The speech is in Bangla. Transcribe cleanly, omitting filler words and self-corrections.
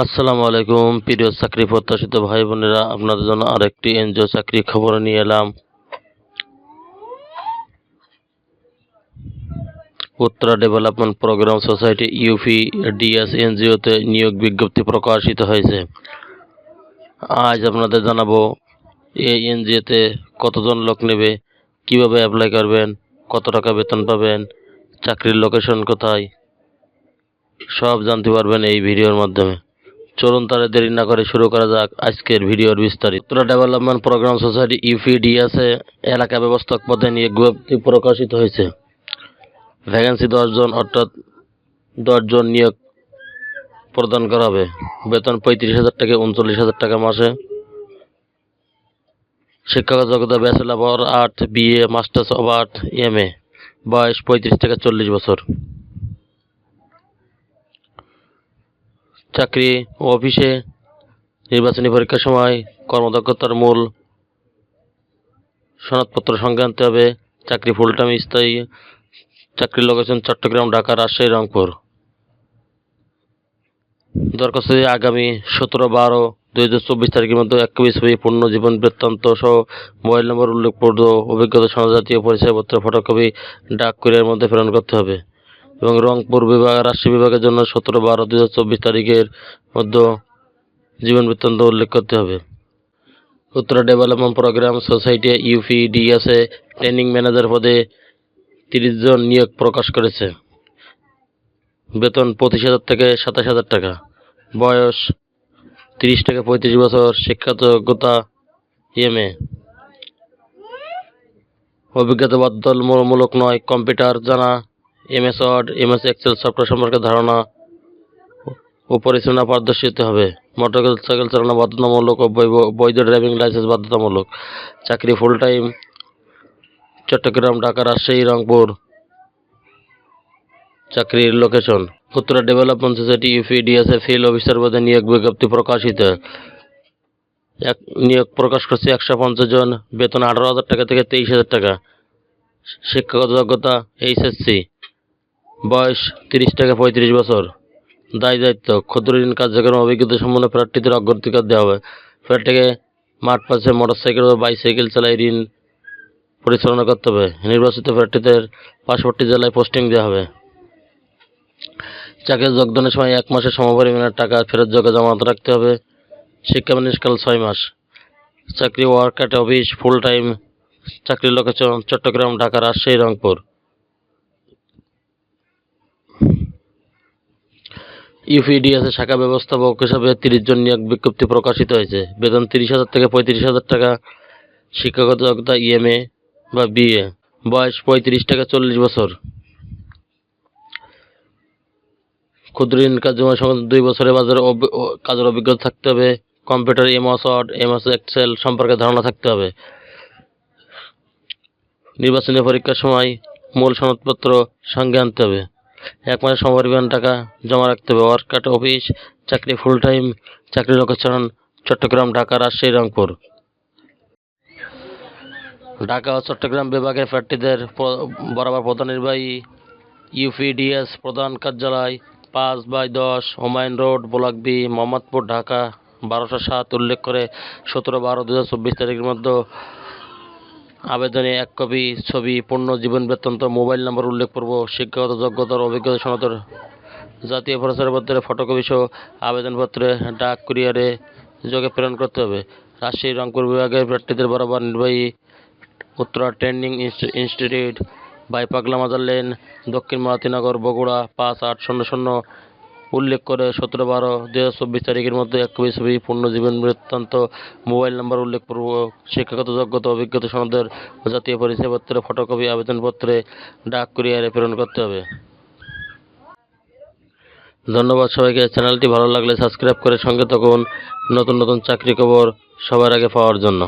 আসসালামু আলাইকুম প্রিয় চাকরি প্রত্যাশিত ভাই বোনেরা, আপনাদের জন্য আরেকটি এনজিও চাকরি খবর নিয়ে এলাম। উত্তরা ডেভেলপমেন্ট প্রোগ্রাম সোসাইটি ইউপিডিএস এনজিওতে নিয়োগ বিজ্ঞপ্তি প্রকাশিত হয়েছে। আজ আপনাদের জানাবো এই এনজিওতে কতজন লোক নেবে, কিভাবে অ্যাপ্লাই করবেন, কত টাকা বেতন পাবেন, চাকরির লোকেশন কোথায়, সব জানতে পারবেন এই ভিডিওর মাধ্যমে। চলুন তাহলে দেরি না করে শুরু করা যাক আজকের ভিডিওর বিস্তারিত। উত্তরা ডেভেলপমেন্ট প্রোগ্রাম সোসাইটি ইউপিডিএস এ এলাকা ব্যবস্থাপক পদে নিয়োগ বিজ্ঞপ্তি প্রকাশিত হয়েছে। ভ্যাকেন্সি 10 জন, অর্থাৎ 10 জন নিয়োগ প্রদান করা হবে। বেতন 35,000 থেকে 39,000 টাকা মাসে। শিক্ষাগত যোগ্যতা bachelor of arts, BA, masters of art, MA. বয়স 35 থেকে 40 বছর। চাকরি অফিসে নির্বাচনী পরীক্ষার সময় কর্মদক্ষতার মূল সনদপত্র সঙ্গে আনতে হবে। চাকরি ফুল টাইম স্থায়ী। চাকরির লোকেশন চট্টগ্রাম, ঢাকা, রাজশাহী, রংপুর। দরখাস্ত আগামী 17/12/2024 তারিখের মধ্যে 1 কপি ছবি, পূর্ণ জীবন বৃত্তান্ত সহ মোবাইল নম্বর উল্লেখপূর্ণ অভিজ্ঞতা সনদ, জাতীয় পরিচয়পত্র ফটোকপি ডাক কুরিয়ারের মধ্যে প্রেরণ করতে হবে এবং রংপুর বিভাগ, রাজশাহী বিভাগের জন্য 17/12/2024 তারিখের মধ্যে জীবন বৃত্তান্ত উল্লেখ করতে হবে। উত্তরা ডেভেলপমেন্ট প্রোগ্রাম সোসাইটি ইউপিডিএস এ ট্রেনিং ম্যানেজার পদে 30 জন নিয়োগ প্রকাশ করেছে। বেতন 25,000 থেকে 27,000 টাকা। বয়স 30 থেকে 35 বছর। শিক্ষাগত যোগ্যতা এমএ। অভিজ্ঞতা বাধ্যতামূলক নয়। কম্পিউটার জানা, MS Word, MS Excel software সম্পর্কে ধারণা ও পরিচালনা পারদর্শী হতে হবে। মোটরসাইকেল চালানো বাধ্যতামূলক ও বৈধ ড্রাইভিং লাইসেন্স বাধ্যতামূলক। চাকরি ফুল টাইম। চট্টগ্রাম, ঢাকা, রাজশাহী, রংপুর। চাকরির লোকেশন উত্তরা ডেভেলপমেন্ট সোসাইটি ইউপিডিএস এ ফিল্ড অফিসার পদে নিয়োগ বিজ্ঞপ্তি প্রকাশিত। নিয়োগ প্রকাশ করছে 150 জন। বেতন 18,000 টাকা থেকে 23,000 টাকা। শিক্ষাগত যোগ্যতা এইচএসসি। বয়স 30 থেকে 35 বছর। দায় দায়িত্ব ক্ষুদ্র ঋণ কার্যক্রম অভিজ্ঞতা সম্পন্ন প্রার্থীদের অগ্রাধিকার দেওয়া হবে। প্রার্থীকে মাঠ পাশে মোটরসাইকেল ও বাইসাইকেল চালায় ঋণ পরিচালনা করতে হবে। নির্বাচিত প্রার্থীদের পার্শ্ববর্তী জেলায় পোস্টিং দেওয়া হবে। চাকরি যোগদানের সময় 1 মাসের সমপরিমাণের টাকা ফেরতযোগ্য জমানত রাখতে হবে। শিক্ষানবিশকাল 6 মাস। চাকরি work at office full time. চাকরির লোকেশন চট্টগ্রাম, ঢাকা, রাজশাহী, রংপুর। ইউপিডিএস এর শাখা ব্যবস্থাপক হিসাবে 30 জন নিয়োগ বিজ্ঞপ্তি প্রকাশিত হয়েছে। বেতন 30,000 থেকে 35,000 টাকা। শিক্ষাগত যোগ্যতা এমএ বা বিএ। বয়স 35 থেকে 40 বছর। ক্ষুদ্র ঋণ কার্যক্রমের সঙ্গে 2 বছরের কাজের অভিজ্ঞতা থাকতে হবে। Computer, MS Word, MS Excel সম্পর্কে ধারণা থাকতে হবে। নির্বাচনী পরীক্ষার সময় মূল সনদপত্র সঙ্গে আনতে হবে। 1 মাসের সমপরিমাণ টাকা জমা রাখতে হবে। Work at office. চাকরি ফুল টাইম। চাকরির লোকেশন চট্টগ্রাম, ঢাকা, রাজশাহী, রংপুর। ঢাকা ও চট্টগ্রাম বিভাগের প্রার্থীদের বরাবর প্রধান নির্বাহী ইউপিডিএস প্রধান কার্যালয় 5/10 Humayun road, block B, Mohammadpur, Dhaka 1207 উল্লেখ করে 17/12/2024 তারিখের মধ্যে আবেদনে 1 কপি ছবি, পূর্ণ জীবন বৃত্তান্ত, মোবাইল নম্বর উল্লেখপূর্বক শিক্ষাগত যোগ্যতার অভিজ্ঞতা সনদের জাতীয় পরিচয়পত্রের ফটোকপি সহ আবেদনপত্রে ডাক কুরিয়ারে যোগে প্রেরণ করতে হবে। রাজশাহী, রংপুর বিভাগের প্রার্থীদের বরাবর নির্বাহী উত্তরা ট্রেনিং ইনস্টিটিউট, বাই পাগলা মাজার লেন, দক্ষিণ মহাতিনগর, বগুড়া 5800 উল্লেখ করে 17/12/2024 তারিখের মধ্যে 1 কপি ছবি, পূর্ণ জীবন বৃত্তান্ত, মোবাইল নম্বর উল্লেখপূর্বক শিক্ষাগত যোগ্যতা অভিজ্ঞতা সনদের জাতীয় পরিচয়পত্রের ফটোকপি আবেদনপত্রে ডাক কুরিয়ারে প্রেরণ করতে হবে। ধন্যবাদ সবাইকে। চ্যানেলটি ভালো লাগলে সাবস্ক্রাইব করে সঙ্গে থাকুন নতুন নতুন চাকরি খবর সবার আগে পাওয়ার জন্য।